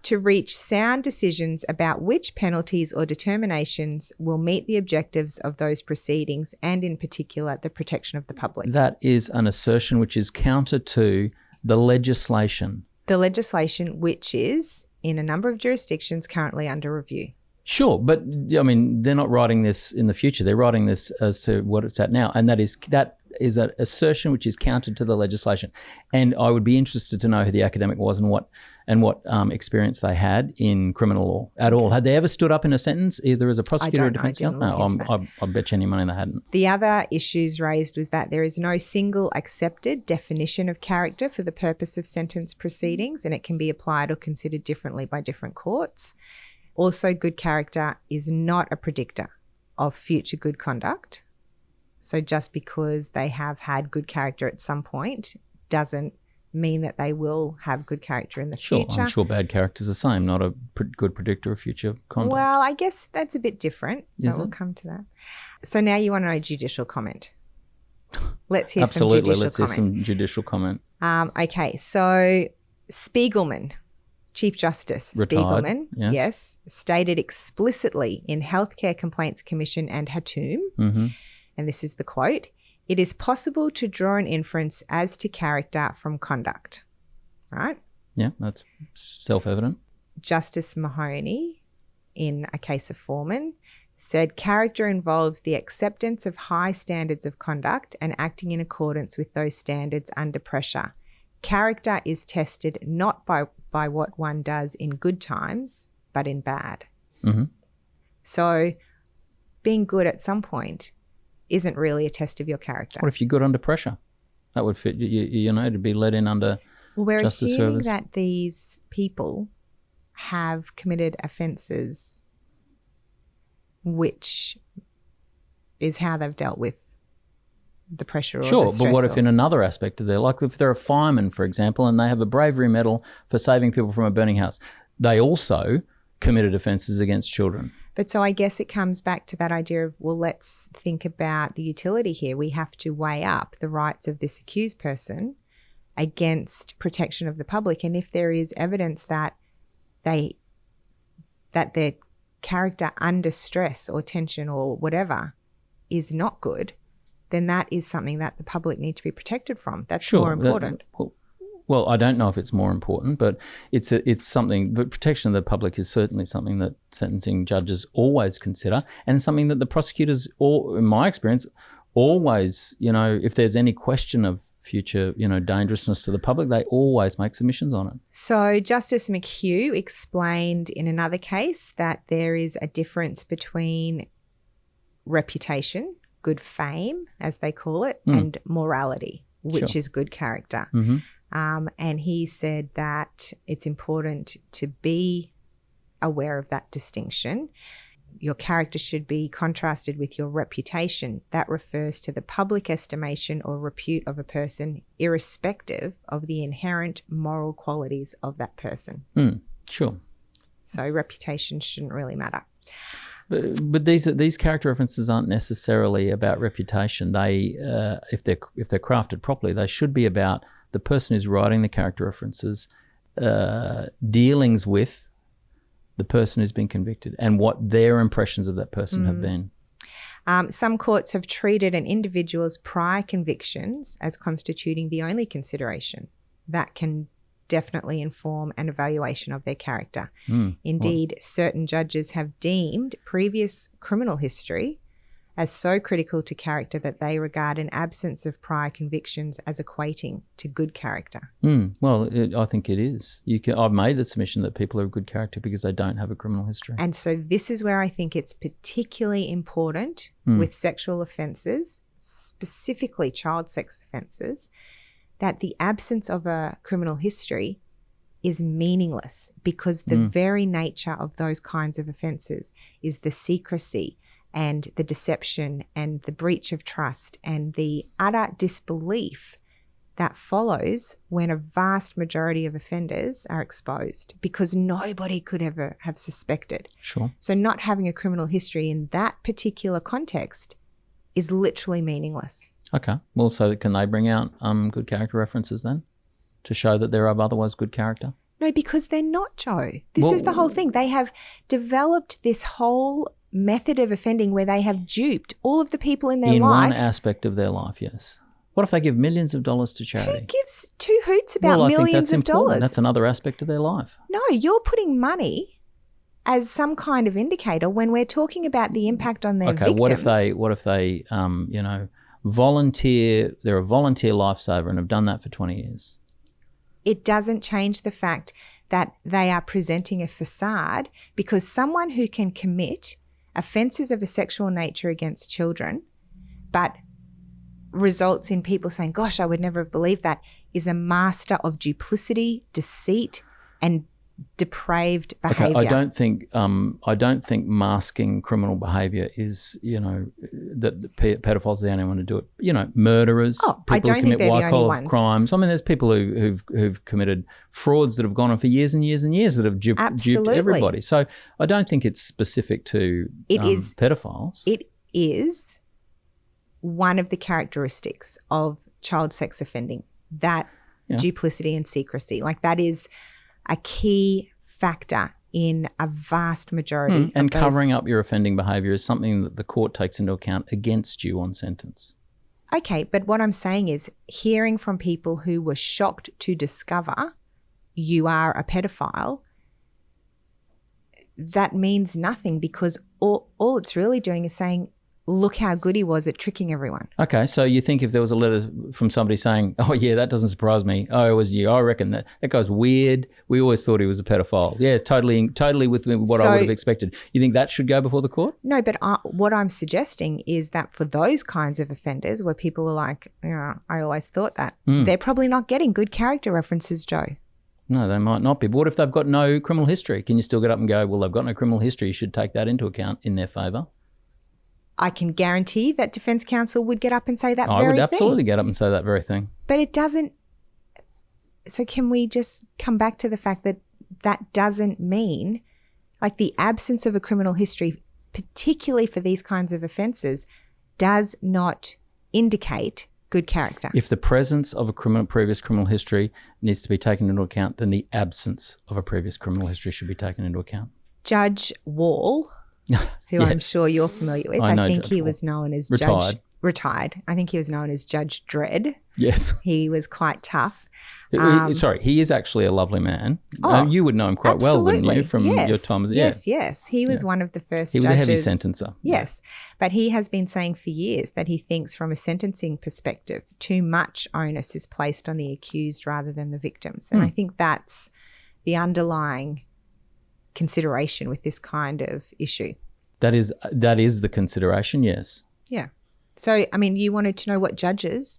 To reach sound decisions about which penalties or determinations will meet the objectives of those proceedings and, in particular, the protection of the public. That is an assertion which is counter to the legislation. The legislation which is, in a number of jurisdictions, currently under review. Sure, but I mean, they're not writing this in the future. They're writing this as to what it's at now, and that is an assertion which is counter to the legislation. And I would be interested to know who the academic was and what experience they had in criminal law at all. Had they ever stood up in a sentence, either as a prosecutor or defence counsel? No, I bet you any money they hadn't. The other issues raised was that there is no single accepted definition of character for the purpose of sentence proceedings, and it can be applied or considered differently by different courts. Also, good character is not a predictor of future good conduct. So just because they have had good character at some point doesn't mean that they will have good character in the future. I'm sure bad character is the same, not a good predictor of future conduct. Well, I guess that's a bit different. We'll come to that. So now you want to know judicial comment. Let's hear some judicial comment. Absolutely, let's hear some judicial comment. Okay, so Spiegelman, Chief Justice Retired, Spiegelman, yes, stated explicitly in Healthcare Complaints Commission and Hatoum, and this is the quote, "It is possible to draw an inference as to character from conduct." Right? Yeah, that's self-evident. Justice Mahoney, in a case of Foreman, said character involves the acceptance of high standards of conduct and acting in accordance with those standards under pressure. Character is tested not by what one does in good times, but in bad. So being good at some point isn't really a test of your character. What if you're good under pressure? That would fit, to be let in under Well, we're justice assuming service. that these people have committed offences, which is how they've dealt with the pressure or the stress. Sure, but what if in another aspect of their life, like if they're a fireman, for example, and they have a bravery medal for saving people from a burning house, they also committed offences against children. But so I guess it comes back to that idea of, well, let's think about the utility here. We have to weigh up the rights of this accused person against protection of the public. And if there is evidence that their character under stress or tension or whatever is not good, then that is something that the public need to be protected from. That's more important. Well, I don't know if it's more important, but it's something. But protection of the public is certainly something that sentencing judges always consider, and something that the prosecutors, in my experience, always, if there's any question of future, dangerousness to the public, they always make submissions on it. So Justice McHugh explained in another case that there is a difference between reputation, good fame, as they call it, and morality, which is good character. And he said that it's important to be aware of that distinction. Your character should be contrasted with your reputation. That refers to the public estimation or repute of a person, irrespective of the inherent moral qualities of that person. Sure. So reputation shouldn't really matter. But these character references aren't necessarily about reputation. They, if they're crafted properly, they should be about the person who's writing the character references, dealings with the person who's been convicted and what their impressions of that person have been. Some courts have treated an individual's prior convictions as constituting the only consideration that can definitely inform an evaluation of their character. Indeed, certain judges have deemed previous criminal history as so critical to character that they regard an absence of prior convictions as equating to good character. Well, I think it is. I've made the submission that people are of good character because they don't have a criminal history. And so this is where I think it's particularly important with sexual offences, specifically child sex offences, that the absence of a criminal history is meaningless, because the very nature of those kinds of offences is the secrecy and the deception and the breach of trust and the utter disbelief that follows when a vast majority of offenders are exposed, because nobody could ever have suspected. Sure. So not having a criminal history in that particular context is literally meaningless. Okay. Well, so can they bring out good character references then to show that they're of otherwise good character? No, because they're not, Joe. This is the whole thing. They have developed this whole method of offending where they have duped all of the people in their life. In one aspect of their life, yes. What if they give millions of dollars to charity? Who gives two hoots about millions of dollars? That's another aspect of their life. No, you're putting money as some kind of indicator when we're talking about the impact on their victims. Okay, what if they volunteer, they're a volunteer lifesaver and have done that for 20 years? It doesn't change the fact that they are presenting a facade, because someone who can commit offences of a sexual nature against children but results in people saying, gosh, I would never have believed that, is a master of duplicity, deceit and depraved behaviour. Okay, I don't think masking criminal behaviour is, that pedophiles are the only one to do it. Murderers, people I don't who commit think they're the only white-collar ones. crimes. I mean, there's people who've committed frauds that have gone on for years and years and years that have duped everybody. So I don't think it's specific to pedophiles. It is one of the characteristics of child sex offending, that duplicity and secrecy. Like, that is a key factor in a vast majority and covering up your offending behaviour is something that the court takes into account against you on sentence. Okay, but what I'm saying is, hearing from people who were shocked to discover you are a pedophile, that means nothing, because all it's really doing is saying, look how good he was at tricking everyone. Okay, so you think if there was a letter from somebody saying, oh, yeah, that doesn't surprise me. Oh, it was you. I reckon that guy's weird. We always thought he was a pedophile. Yeah, totally with what I would have expected. You think that should go before the court? No, but what I'm suggesting is that for those kinds of offenders where people were like, I always thought that, they're probably not getting good character references, Joe. No, they might not be. But what if they've got no criminal history? Can you still get up and go, well, they've got no criminal history. You should take that into account in their favour? I can guarantee that defence counsel would get up and say that very thing. I would absolutely get up and say that very thing. But it doesn't. So can we just come back to the fact that that doesn't mean, like, the absence of a criminal history, particularly for these kinds of offences, does not indicate good character. If the presence of a previous criminal history needs to be taken into account, then the absence of a previous criminal history should be taken into account. Judge Wall, who yes. I'm sure you're familiar with. I think he was known as Retired. I think he was known as Judge Dredd. Yes. He was quite tough. He is actually a lovely man. You would know him quite well, wouldn't you, from your time? Yes. He was one of the first judges. He was a heavy sentencer. Yes. But he has been saying for years that he thinks, from a sentencing perspective, too much onus is placed on the accused rather than the victims. And I think that's the underlying consideration with this kind of issue. That is the consideration, yes. Yeah. So, I mean, you wanted to know what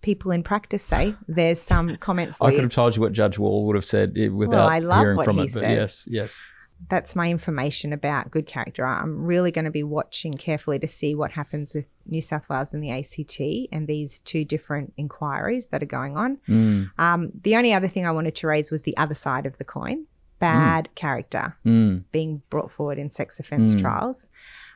people in practice say. There's some comment for you. I could have told you what Judge Wall would have said without hearing from it. But yes. that's my information about good character. I'm really going to be watching carefully to see what happens with New South Wales and the ACT and these two different inquiries that are going on. The only other thing I wanted to raise was the other side of the coin, bad character being brought forward in sex offence trials.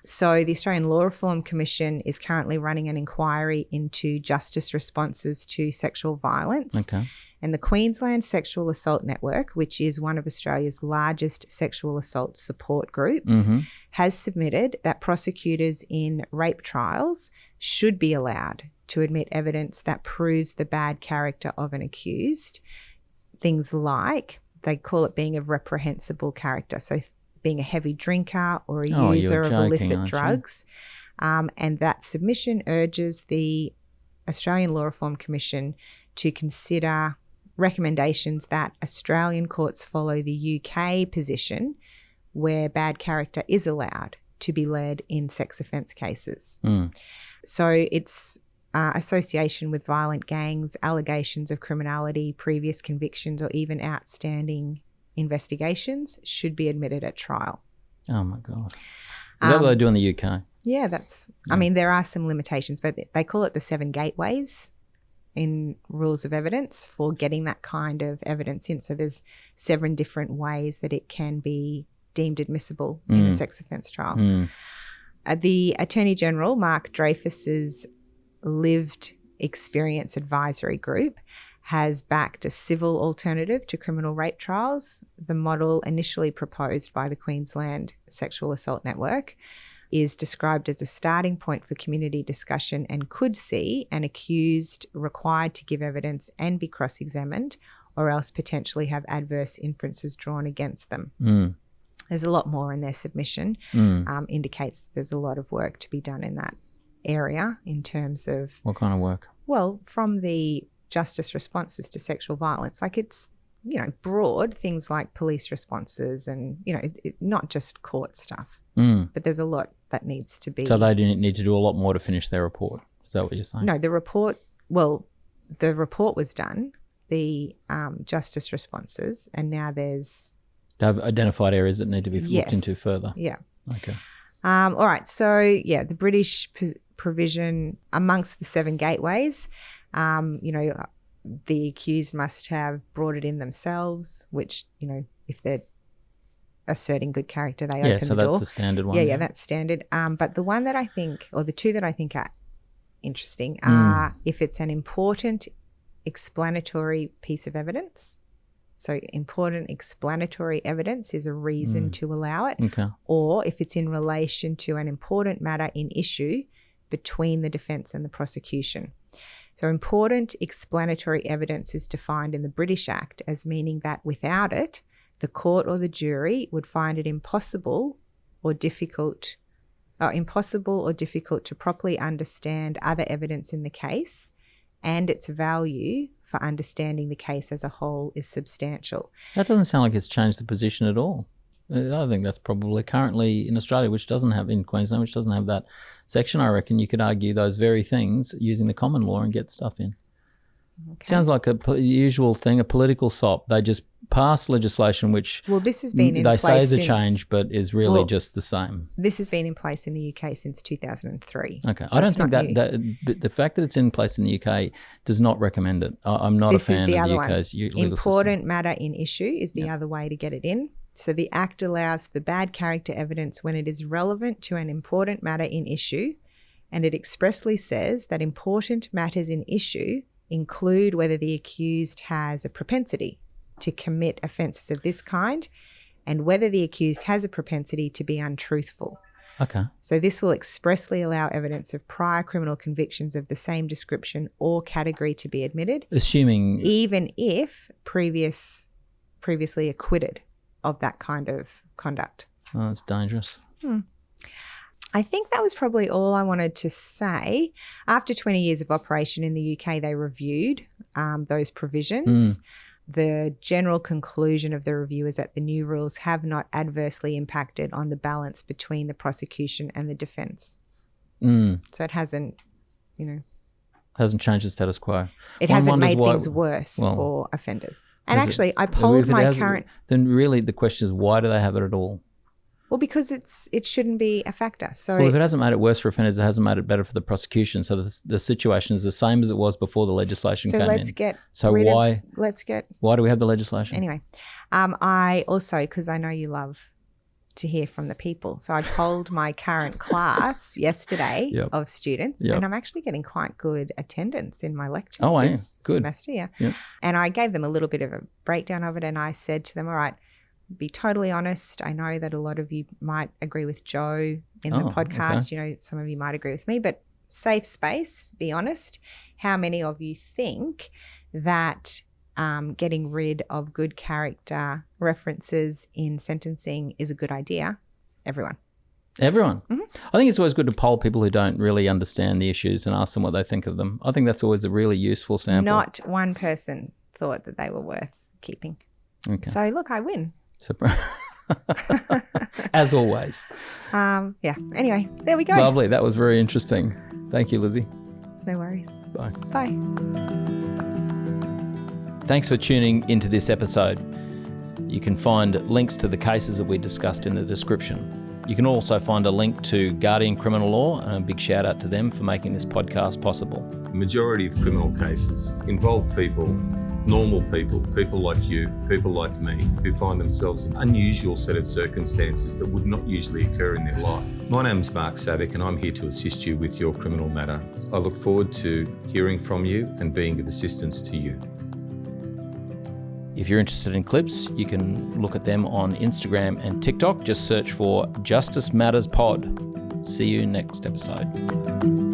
So the Australian Law Reform Commission is currently running an inquiry into justice responses to sexual violence. Okay. And the Queensland Sexual Assault Network, which is one of Australia's largest sexual assault support groups, has submitted that prosecutors in rape trials should be allowed to admit evidence that proves the bad character of an accused. Things like, they call it being of reprehensible character. So being a heavy drinker or a user of illicit drugs. And that submission urges the Australian Law Reform Commission to consider recommendations that Australian courts follow the UK position where bad character is allowed to be led in sex offence cases. So it's association with violent gangs, allegations of criminality, previous convictions, or even outstanding investigations should be admitted at trial. Oh, my God. Is that what they do in the UK? Yeah, I mean, there are some limitations, but they call it the 7 gateways in rules of evidence for getting that kind of evidence in. So there's 7 different ways that it can be deemed admissible in a sex offence trial. The Attorney General, Mark Dreyfus's Lived Experience Advisory Group, has backed a civil alternative to criminal rape trials. The model initially proposed by the Queensland Sexual Assault Network is described as a starting point for community discussion and could see an accused required to give evidence and be cross-examined, or else potentially have adverse inferences drawn against them. There's a lot more in their submission, indicates there's a lot of work to be done in that area in terms of... What kind of work? Well, from the justice responses to sexual violence, like it's, broad things like police responses and, not just court stuff. But there's a lot that needs to be... So they need to do a lot more to finish their report. Is that what you're saying? No, the report was done, the justice responses, and now there's... They've identified areas that need to be looked into further. Yeah. Okay. All right. So, the British provision amongst the 7 gateways, the accused must have brought it in themselves, which, if they're asserting good character, they open the door. Yeah, so that's the standard one. Yeah, that's standard. But the one that I think, or the 2 that I think are interesting are if it's an important explanatory piece of evidence. So important explanatory evidence is a reason to allow it. Okay. Or if it's in relation to an important matter in issue between the defence and the prosecution. So important explanatory evidence is defined in the British Act as meaning that without it, the court or the jury would find it impossible or difficult to properly understand other evidence in the case, and its value for understanding the case as a whole is substantial. That doesn't sound like it's changed the position at all. I think that's probably currently in Australia, in Queensland, which doesn't have that section. I reckon you could argue those very things using the common law and get stuff in. Okay. Sounds like a usual thing, a political sop. They just pass legislation which this has been in they place say is a change, but is really just the same. This has been in place in the UK since 2003. Okay, so I don't think that the fact that it's in place in the UK does not recommend it. I'm not a fan of the UK's legal important system. Matter in issue is the other way to get it in. So the Act allows for bad character evidence when it is relevant to an important matter in issue, and it expressly says that important matters in issue include whether the accused has a propensity to commit offences of this kind and whether the accused has a propensity to be untruthful. Okay. So this will expressly allow evidence of prior criminal convictions of the same description or category to be admitted, assuming even if previously acquitted of that kind of conduct. Oh, it's dangerous. I think that was probably all I wanted to say. After 20 years of operation in the UK, they reviewed those provisions. The general conclusion of the review is that the new rules have not adversely impacted on the balance between the prosecution and the defence. So it hasn't, Hasn't changed the status quo. It One hasn't wonders made why- things worse well, for offenders. And is it? actually, I If polled it my hasn't- current... Then really the question is, why do they have it at all? Well, because it shouldn't be a factor. So Well, if it hasn't made it worse for offenders, it hasn't made it better for the prosecution. So the situation is the same as it was before the legislation came let's in. get So rid of- why why do we have the legislation? Anyway, I also, because I know you love to hear from the people, so I polled my current class yesterday Yep. of students, Yep. and I'm actually getting quite good attendance in my lectures Oh, are you? this Good. semester. Yeah. Yep. And I gave them a little bit of a breakdown of it, and I said to them, all right, be totally honest. I know that a lot of you might agree with Joe in the Oh, podcast. okay. You know, some of you might agree with me, but safe space, be honest. How many of you think that getting rid of good character references in sentencing is a good idea? Everyone. Everyone. Mhm. I think it's always good to poll people who don't really understand the issues and ask them what they think of them. I think that's always a really useful sample. Not one person thought that they were worth keeping. Okay. So look, I win. As always. Yeah. Anyway, there we go. Lovely. That was very interesting. Thank you, Lizzie. No worries. Bye. Bye. Thanks for tuning into this episode. You can find links to the cases that we discussed in the description. You can also find a link to Guardian Criminal Law, and a big shout out to them for making this podcast possible. The majority of criminal cases involve people, normal people, people like you, people like me, who find themselves in an unusual set of circumstances that would not usually occur in their life. My name's Mark Savick, and I'm here to assist you with your criminal matter. I look forward to hearing from you and being of assistance to you. If you're interested in clips, you can look at them on Instagram and TikTok. Just search for Justice Matters Pod. See you next episode.